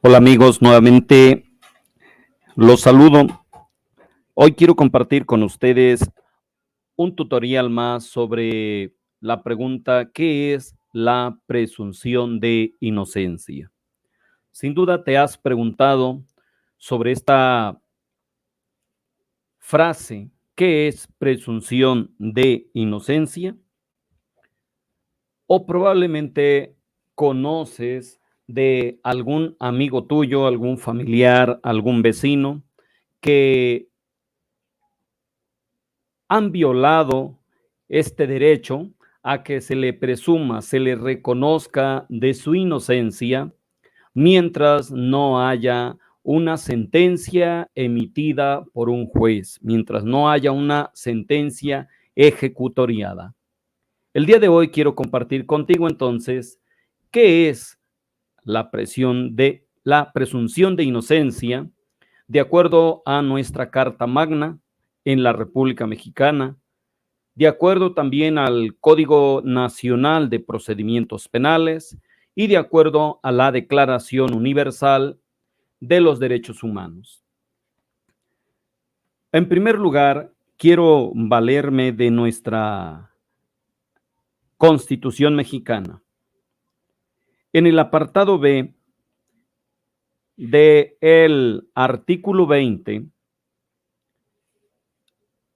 Hola amigos, nuevamente los saludo. Hoy quiero compartir con ustedes un tutorial más sobre la pregunta: ¿qué es la presunción de inocencia? Sin duda te has preguntado sobre esta frase: ¿qué es presunción de inocencia? O probablemente conoces de algún amigo tuyo, algún familiar, algún vecino que han violado este derecho a que se le presuma, se le reconozca de su inocencia mientras no haya una sentencia emitida por un juez, mientras no haya una sentencia ejecutoriada. El día de hoy quiero compartir contigo entonces qué es la presunción de inocencia de acuerdo a nuestra Carta Magna en la República Mexicana, de acuerdo también al Código Nacional de Procedimientos Penales y de acuerdo a la Declaración Universal de los Derechos Humanos. En primer lugar, quiero valerme de nuestra Constitución mexicana. En el apartado B del artículo 20,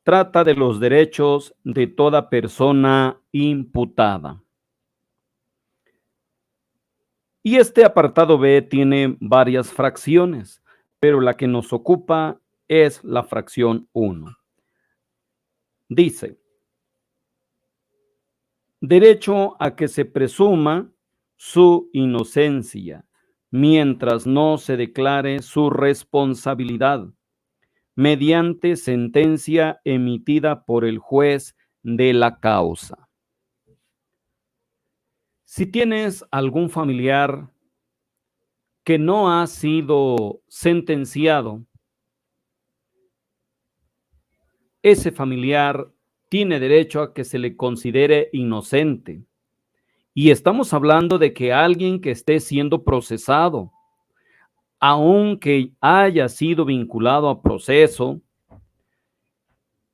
trata de los derechos de toda persona imputada. Y este apartado B tiene varias fracciones, pero la que nos ocupa es la fracción 1. Dice: derecho a que se presuma su inocencia mientras no se declare su responsabilidad mediante sentencia emitida por el juez de la causa. Si tienes algún familiar que no ha sido sentenciado, ese familiar tiene derecho a que se le considere inocente. Y estamos hablando de que alguien que esté siendo procesado, aunque haya sido vinculado a proceso,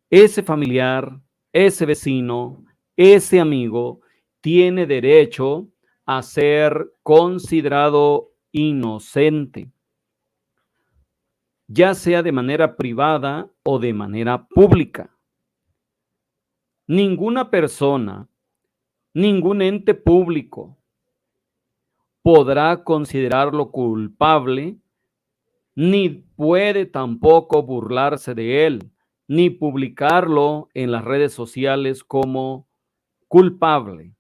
ese familiar, ese vecino, ese amigo tiene derecho a ser considerado inocente, ya sea de manera privada o de manera pública. Ninguna persona, ningún ente público podrá considerarlo culpable, ni puede tampoco burlarse de él, ni publicarlo en las redes sociales como culpable.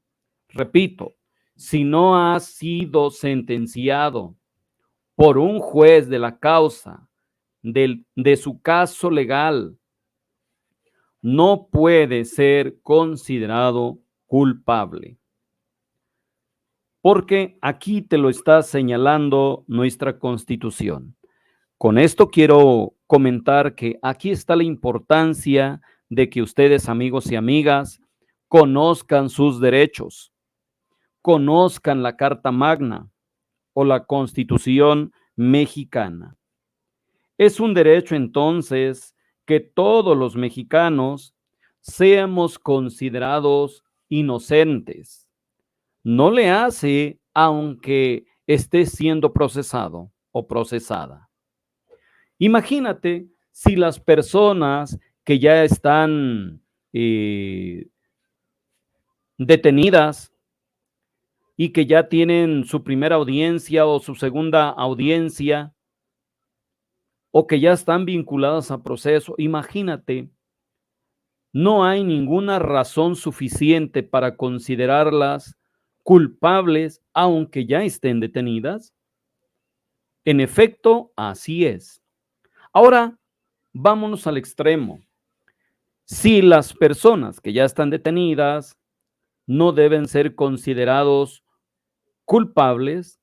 Repito, si no ha sido sentenciado por un juez de la causa de su caso legal, no puede ser considerado culpable. Porque aquí te lo está señalando nuestra Constitución. Con esto quiero comentar que aquí está la importancia de que ustedes, amigos y amigas, conozcan sus derechos, conozcan la Carta Magna o la Constitución mexicana. Es un derecho entonces que todos los mexicanos seamos considerados inocentes. No le hace aunque esté siendo procesado o procesada. Imagínate si las personas que ya están detenidas y que ya tienen su primera audiencia o su segunda audiencia o que ya están vinculadas a proceso, imagínate, no hay ninguna razón suficiente para considerarlas culpables aunque ya estén detenidas. En efecto, así es. Ahora, vámonos al extremo. Si las personas que ya están detenidas no deben ser considerados culpables,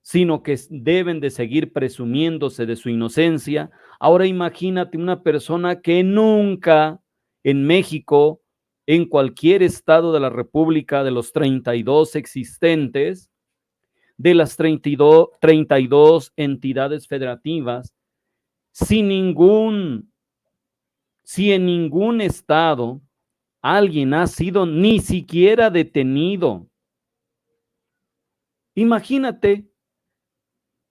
sino que deben de seguir presumiéndose de su inocencia. Ahora imagínate una persona que nunca en México, en cualquier estado de la República de los 32 existentes, de las 32 entidades federativas, si en ningún estado alguien ha sido ni siquiera detenido. Imagínate,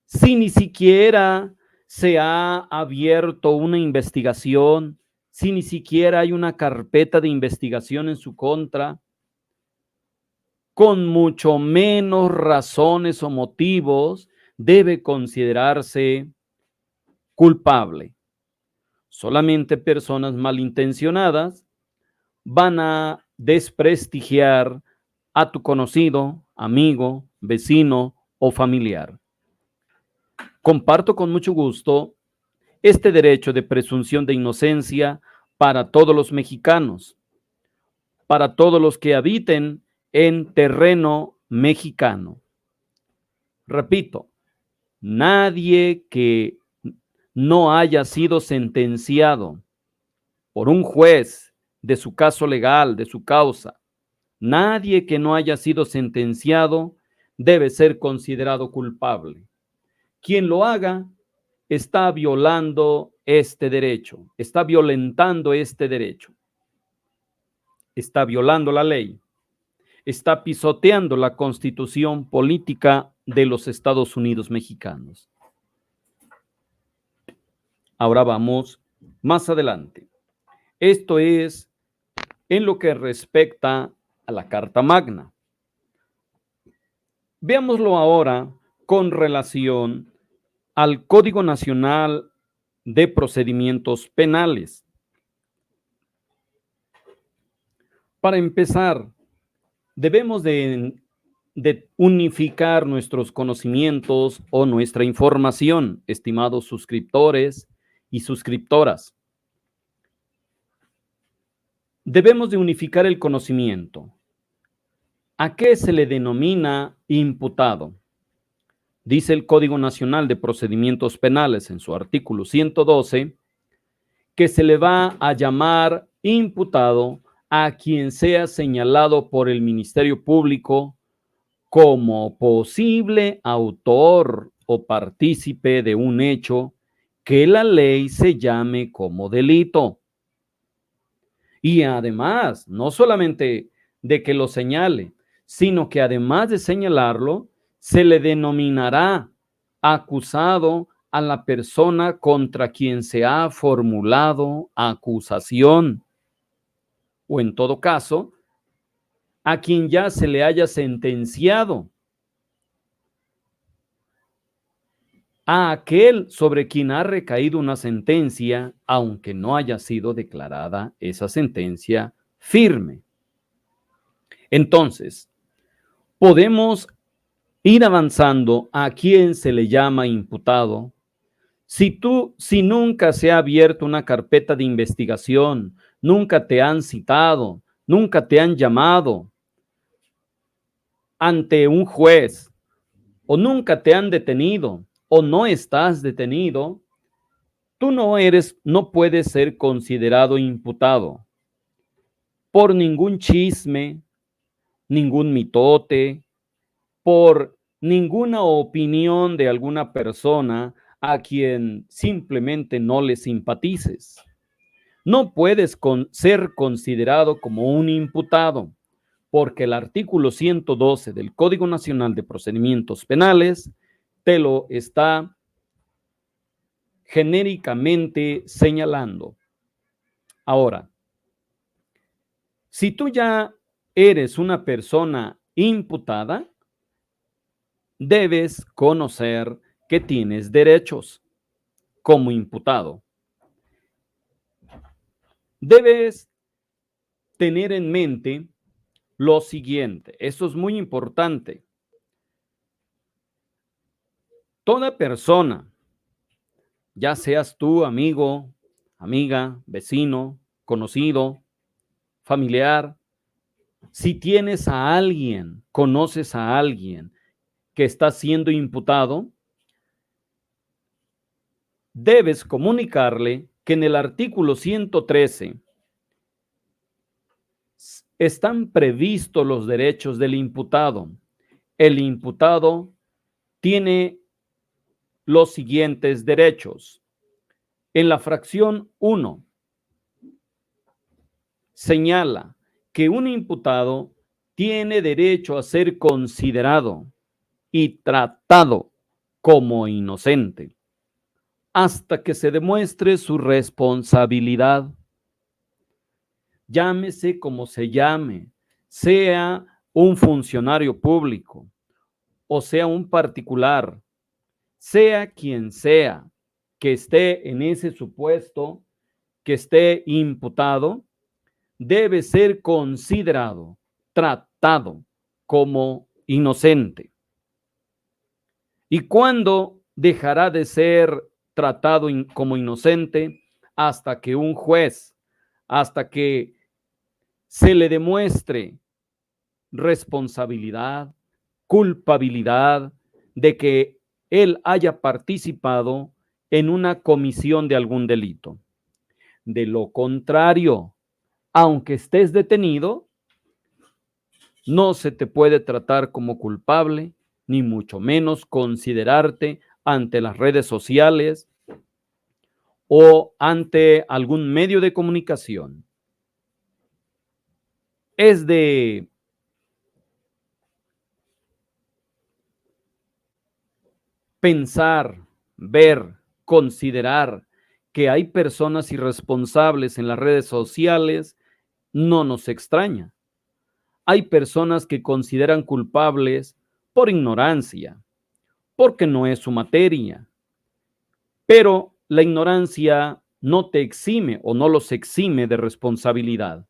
si ni siquiera se ha abierto una investigación, si ni siquiera hay una carpeta de investigación en su contra, con mucho menos razones o motivos debe considerarse culpable. Solamente personas malintencionadas van a desprestigiar a tu conocido, amigo, vecino o familiar. Comparto con mucho gusto este derecho de presunción de inocencia para todos los mexicanos, para todos los que habiten en terreno mexicano. Repito, nadie que no haya sido sentenciado por un juez de su caso legal, de su causa, nadie que no haya sido sentenciado debe ser considerado culpable. Quien lo haga está violando este derecho, está violentando este derecho, está violando la ley, está pisoteando la constitución política de los Estados Unidos mexicanos. Ahora vamos más adelante. Esto es en lo que respecta a la Carta Magna. Veámoslo ahora con relación al Código Nacional de Procedimientos Penales. Para empezar, debemos de unificar nuestros conocimientos o nuestra información, estimados suscriptores y suscriptoras. Debemos de unificar el conocimiento. ¿A qué se le denomina imputado? Dice el Código Nacional de Procedimientos Penales en su artículo 112 que se le va a llamar imputado a quien sea señalado por el Ministerio Público como posible autor o partícipe de un hecho que la ley se llame como delito. Y además, no solamente de que lo señale, sino que además de señalarlo, se le denominará acusado a la persona contra quien se ha formulado acusación, o en todo caso, a quien ya se le haya sentenciado, a aquel sobre quien ha recaído una sentencia, aunque no haya sido declarada esa sentencia firme. Entonces, podemos ir avanzando a quien se le llama imputado. Si nunca se ha abierto una carpeta de investigación, nunca te han citado, nunca te han llamado ante un juez, o nunca te han detenido, o no estás detenido, tú no puedes ser considerado imputado por ningún chisme, ningún mitote, por ninguna opinión de alguna persona a quien simplemente no le simpatices. No puedes ser considerado como un imputado, porque el artículo 112 del Código Nacional de Procedimientos Penales te lo está genéricamente señalando. Ahora, si tú ya eres una persona imputada, debes conocer que tienes derechos como imputado. Debes tener en mente lo siguiente, esto es muy importante. Toda persona, ya seas tú amigo, amiga, vecino, conocido, familiar, si tienes a alguien, conoces a alguien que está siendo imputado, debes comunicarle que en el artículo 113 están previstos los derechos del imputado. El imputado tiene los siguientes derechos. En la fracción 1 señala que un imputado tiene derecho a ser considerado y tratado como inocente hasta que se demuestre su responsabilidad. Llámese como se llame, sea un funcionario público o sea un particular, sea quien sea que esté en ese supuesto, que esté imputado, debe ser considerado, tratado como inocente. ¿Y cuándo dejará de ser tratado como inocente? Hasta que un juez, hasta que se le demuestre responsabilidad, culpabilidad de que él haya participado en una comisión de algún delito. De lo contrario, aunque estés detenido, no se te puede tratar como culpable, ni mucho menos considerarte ante las redes sociales o ante algún medio de comunicación. Es de pensar, ver, considerar que hay personas irresponsables en las redes sociales, no nos extraña. Hay personas que consideran culpables por ignorancia, porque no es su materia, pero la ignorancia no te exime o no los exime de responsabilidad.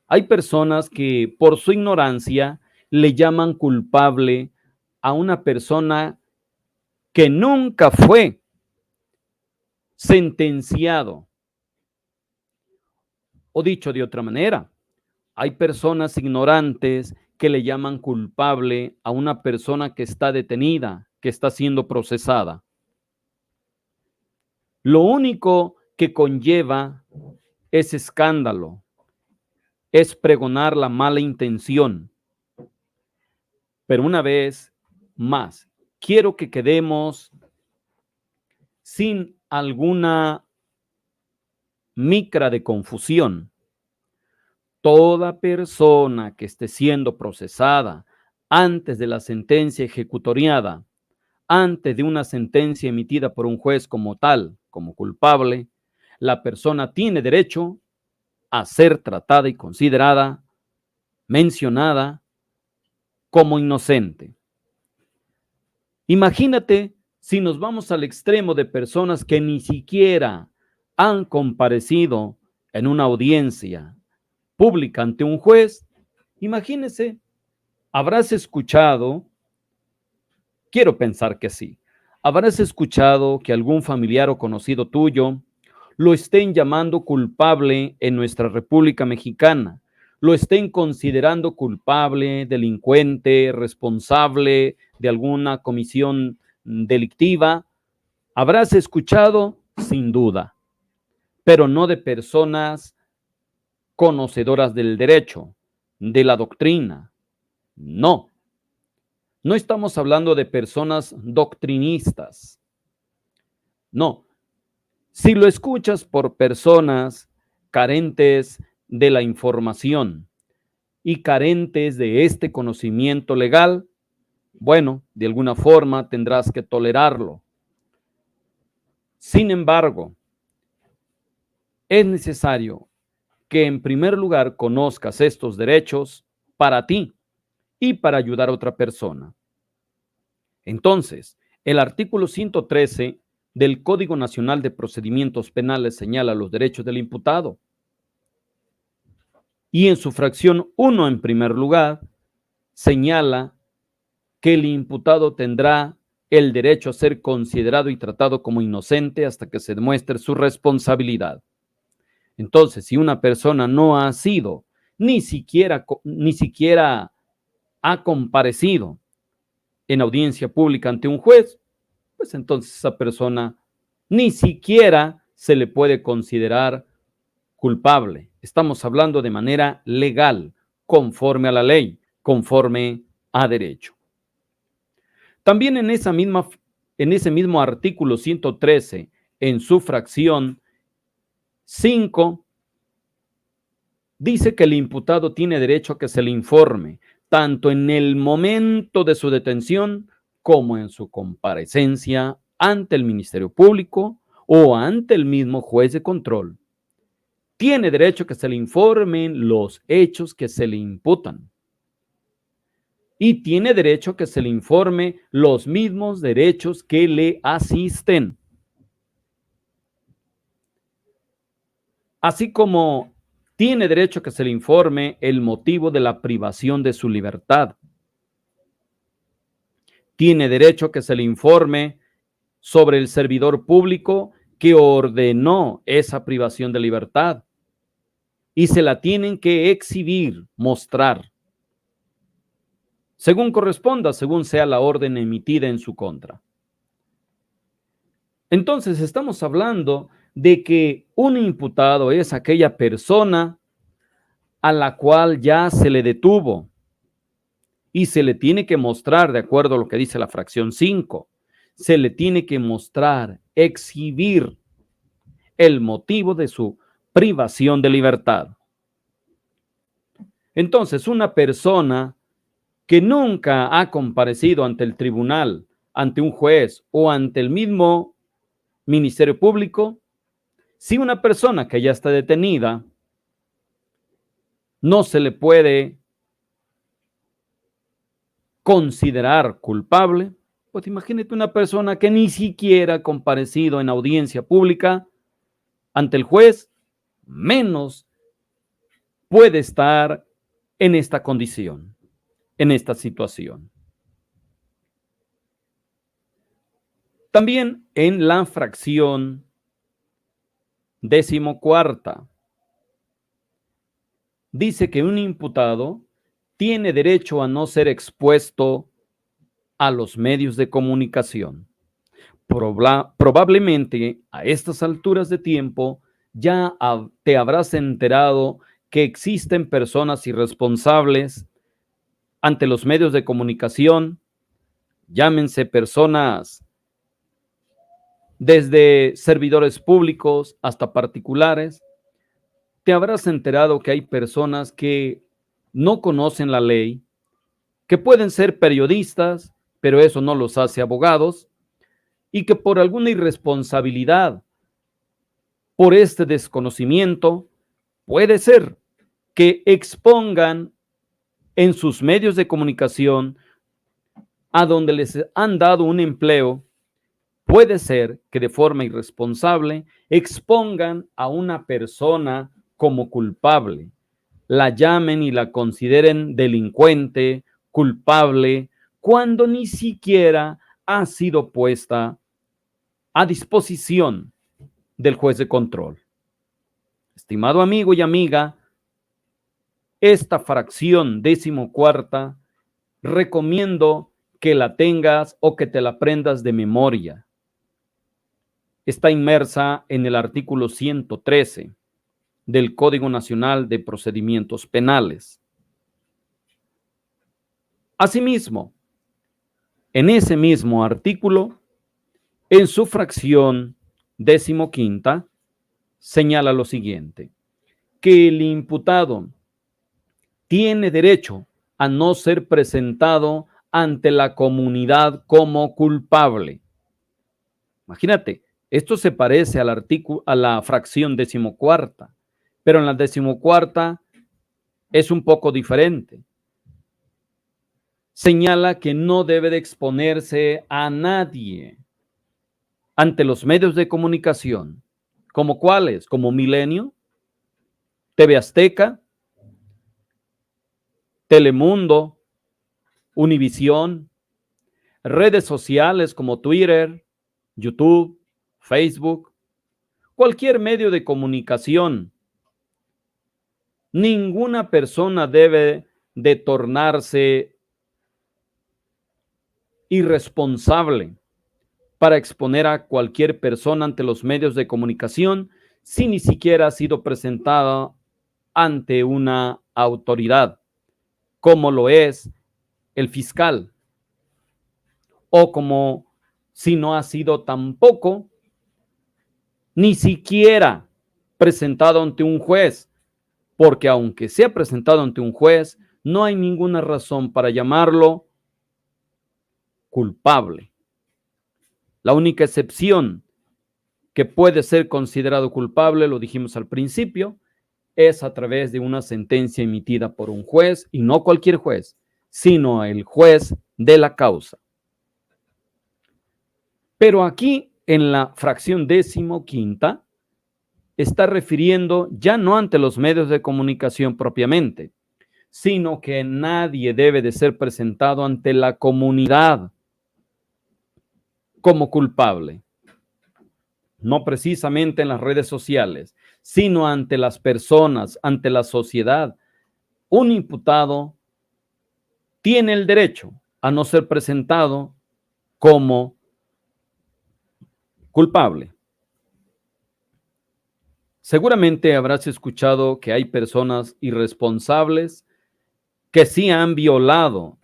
Hay personas que por su ignorancia le llaman culpable a una persona que nunca fue sentenciado. O dicho de otra manera, hay personas ignorantes que le llaman culpable a una persona que está detenida, que está siendo procesada. Lo único que conlleva es escándalo, es pregonar la mala intención. Pero una vez más, quiero que quedemos sin alguna micra de confusión. Toda persona que esté siendo procesada antes de la sentencia ejecutoriada, antes de una sentencia emitida por un juez como tal, como culpable, la persona tiene derecho a ser tratada y considerada, mencionada como inocente. Imagínate si nos vamos al extremo de personas que ni siquiera han comparecido en una audiencia pública ante un juez. Imagínese, habrás escuchado, quiero pensar que sí, habrás escuchado que algún familiar o conocido tuyo lo estén llamando culpable en nuestra República Mexicana, lo estén considerando culpable, delincuente, responsable de alguna comisión delictiva. Habrás escuchado, sin duda, pero no de personas conocedoras del derecho, de la doctrina. No, no estamos hablando de personas doctrinistas. No, si lo escuchas por personas carentes de la información y carentes de este conocimiento legal, bueno, de alguna forma tendrás que tolerarlo. Sin embargo, es necesario que en primer lugar conozcas estos derechos para ti y para ayudar a otra persona. Entonces, el artículo 113 del Código Nacional de Procedimientos Penales señala los derechos del imputado. Y en su fracción 1, en primer lugar, señala que el imputado tendrá el derecho a ser considerado y tratado como inocente hasta que se demuestre su responsabilidad. Entonces, si una persona no ha sido, ni siquiera ha comparecido en audiencia pública ante un juez, pues entonces esa persona ni siquiera se le puede considerar culpable. Estamos hablando de manera legal, conforme a la ley, conforme a derecho. También en ese mismo artículo 113, en su fracción 5, dice que el imputado tiene derecho a que se le informe, tanto en el momento de su detención como en su comparecencia ante el Ministerio Público o ante el mismo juez de control. Tiene derecho a que se le informen los hechos que se le imputan. Y tiene derecho a que se le informe los mismos derechos que le asisten. Así como tiene derecho a que se le informe el motivo de la privación de su libertad. Tiene derecho a que se le informe sobre el servidor público que ordenó esa privación de libertad. Y se la tienen que exhibir, mostrar, según corresponda, según sea la orden emitida en su contra. Entonces, estamos hablando de que un imputado es aquella persona a la cual ya se le detuvo y se le tiene que mostrar, de acuerdo a lo que dice la fracción 5, se le tiene que mostrar, exhibir el motivo de su privación de libertad. Entonces, una persona que nunca ha comparecido ante el tribunal, ante un juez o ante el mismo Ministerio Público, si una persona que ya está detenida no se le puede considerar culpable, pues imagínate una persona que ni siquiera ha comparecido en audiencia pública ante el juez, menos puede estar en esta condición, en esta situación. También en la fracción 14ª dice que un imputado tiene derecho a no ser expuesto a los medios de comunicación. Probablemente a estas alturas de tiempo ya te habrás enterado que existen personas irresponsables ante los medios de comunicación, llámense personas desde servidores públicos hasta particulares. Te habrás enterado que hay personas que no conocen la ley, que pueden ser periodistas, pero eso no los hace abogados, y que por alguna irresponsabilidad, por este desconocimiento, puede ser que expongan en sus medios de comunicación a donde les han dado un empleo, puede ser que de forma irresponsable expongan a una persona como culpable, la llamen y la consideren delincuente, culpable, cuando ni siquiera ha sido puesta a disposición del juez de control. Estimado amigo y amiga, esta fracción 14ª recomiendo que la tengas o que te la aprendas de memoria. Está inmersa en el artículo 113 del Código Nacional de Procedimientos Penales. Asimismo, en ese mismo artículo, en su fracción 15ª, señala lo siguiente, que el imputado tiene derecho a no ser presentado ante la comunidad como culpable. Imagínate, esto se parece al artículo, a la fracción 14ª, pero en la 14ª es un poco diferente. Señala que no debe de exponerse a nadie ante los medios de comunicación, ¿como cuáles? Como Milenio, TV Azteca, Telemundo, Univisión, redes sociales como Twitter, YouTube, Facebook, cualquier medio de comunicación. Ninguna persona debe de tornarse irresponsable para exponer a cualquier persona ante los medios de comunicación si ni siquiera ha sido presentada ante una autoridad, como lo es el fiscal o como si no ha sido tampoco ni siquiera presentado ante un juez, porque aunque sea presentado ante un juez, no hay ninguna razón para llamarlo culpable. La única excepción que puede ser considerado culpable, lo dijimos al principio, es a través de una sentencia emitida por un juez, y no cualquier juez, sino el juez de la causa. Pero aquí, en la fracción 15ª, está refiriendo ya no ante los medios de comunicación propiamente, sino que nadie debe de ser presentado ante la comunidad como culpable. No precisamente en las redes sociales, sino ante las personas, ante la sociedad. Un imputado tiene el derecho a no ser presentado como culpable. Seguramente habrás escuchado que hay personas irresponsables que sí han violado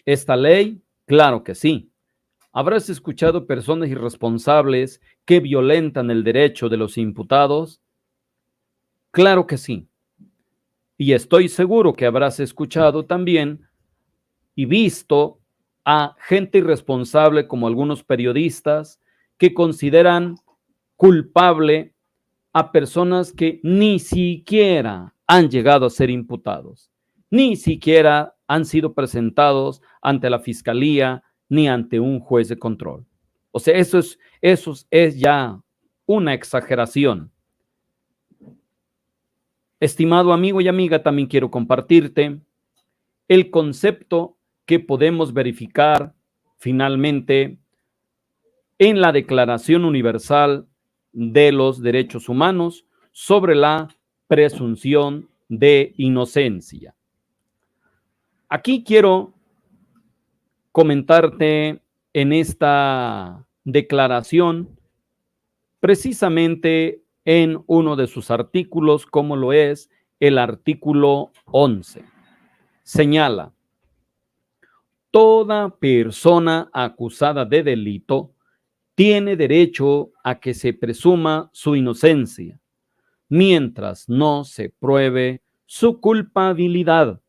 esta ley. Claro que sí. ¿Habrás escuchado personas irresponsables que violentan el derecho de los imputados? Claro que sí. Y estoy seguro que habrás escuchado también y visto a gente irresponsable como algunos periodistas que consideran culpable a personas que ni siquiera han llegado a ser imputados, ni siquiera han sido presentados ante la fiscalía ni ante un juez de control. O sea, eso es ya una exageración. Estimado amigo y amiga, también quiero compartirte el concepto que podemos verificar finalmente en la Declaración Universal de los Derechos Humanos sobre la presunción de inocencia. Aquí quiero comentarte en esta declaración precisamente en uno de sus artículos, como lo es el artículo 11. Señala: toda persona acusada de delito tiene derecho a que se presuma su inocencia, mientras no se pruebe su culpabilidad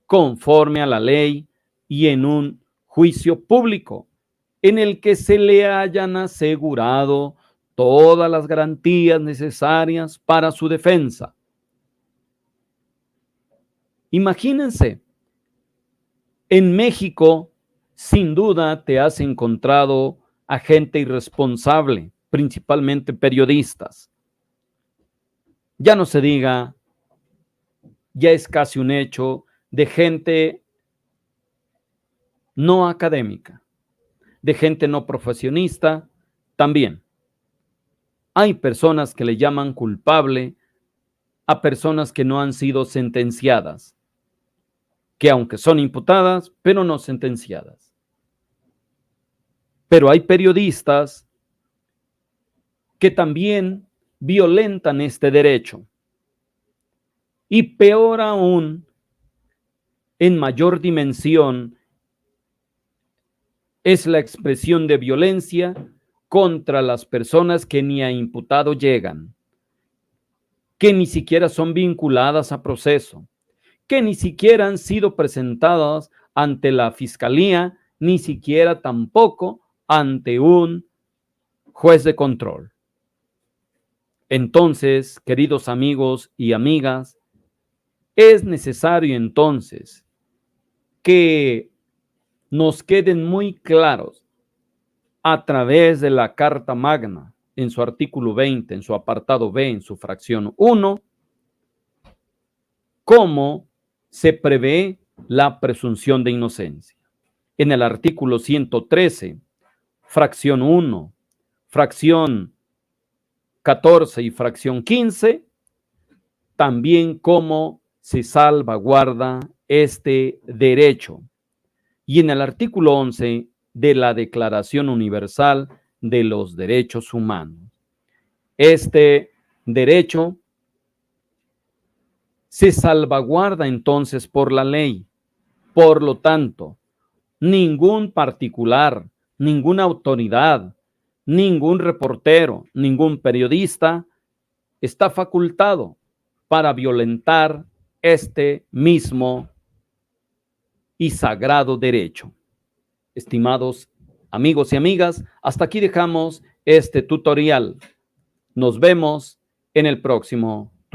conforme a la ley y en un juicio público en el que se le hayan asegurado todas las garantías necesarias para su defensa. Imagínense, en México, sin duda te has encontrado a gente irresponsable, principalmente periodistas. Ya no se diga, ya es casi un hecho, de gente no académica, de gente no profesionista también. Hay personas que le llaman culpable a personas que no han sido sentenciadas, que aunque son imputadas, pero no sentenciadas. Pero hay periodistas que también violentan este derecho. Y peor aún, en mayor dimensión, es la expresión de violencia contra las personas que ni a imputado llegan, que ni siquiera son vinculadas a proceso, que ni siquiera han sido presentadas ante la fiscalía, ni siquiera tampoco ante un juez de control. Entonces, queridos amigos y amigas, es necesario entonces que nos queden muy claros a través de la Carta Magna, en su artículo 20, en su apartado B, en su fracción 1, cómo se prevé la presunción de inocencia. En el artículo 113, fracción 1, fracción 14 y fracción 15, también cómo se salvaguarda este derecho. Y en el artículo 11 de la Declaración Universal de los Derechos Humanos. Este derecho se salvaguarda entonces por la ley. Por lo tanto, Ningún particular, ninguna autoridad, ningún reportero, ningún periodista está facultado para violentar este mismo y sagrado derecho. Estimados amigos y amigas, hasta aquí dejamos este tutorial. Nos vemos en el próximo